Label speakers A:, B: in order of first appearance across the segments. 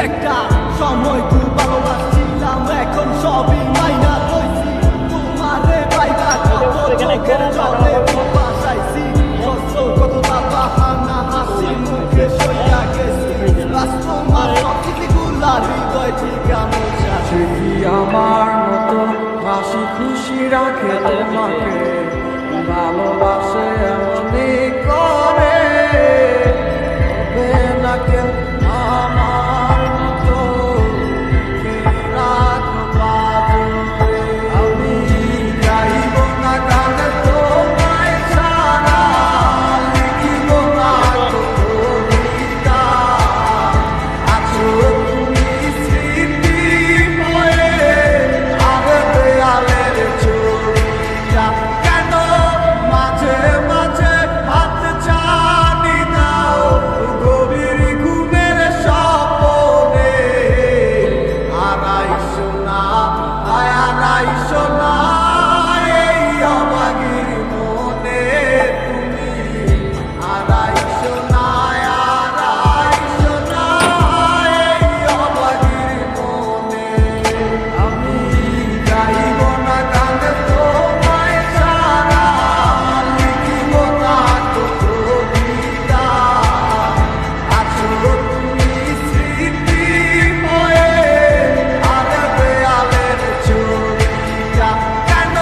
A: একটা সময় খুব ভালোবাসছিলাম, এখন সবই মাইনা লইছি। তোমারে পাইবা কত চোখের জলে বাসাইছি, কত বাহানা হাসি মুখে সইয়া গেছি। তোমার সবকিছুগুলা হৃদয় ঠিক গামছা।
B: সে কি আমার মতো হাসি খুশি রাখে তোমাকে, ভালোবাসে এমনই করে। হবে না কেউ আমার মতো রাখবা জোরে। আমি গাইব না গান তোমায় ছাড়া, লিখিব না তো কবিতা। আছো তুমি স্মৃতি হয়ে আর দেয়ালের ছবিটা। কেন মাঝে মাঝে হাত ছানি দাও গভীর ঘুমের স্বপ্নে। আড়াইশো না আড়াইশো না এই অবাগির মনে তুমি। আড়াইশো না আড়াইশো না এই অবাগির মনে। আমি গাইব না গান তোমায় ছাড়া, লিখিব না তো কবিতা। আছো তুমি স্মৃতি হয়ে আর দেয়ালের ছবিটা। কেন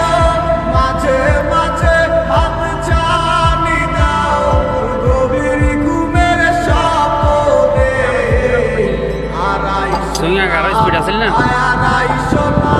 B: মাঝে মাঝে হাত ছানি দাও গভীর ঘুমের স্বপ্নে। আড়াইশো
C: সুইং আগার স্পিড আছে না?
B: আড়াইশো না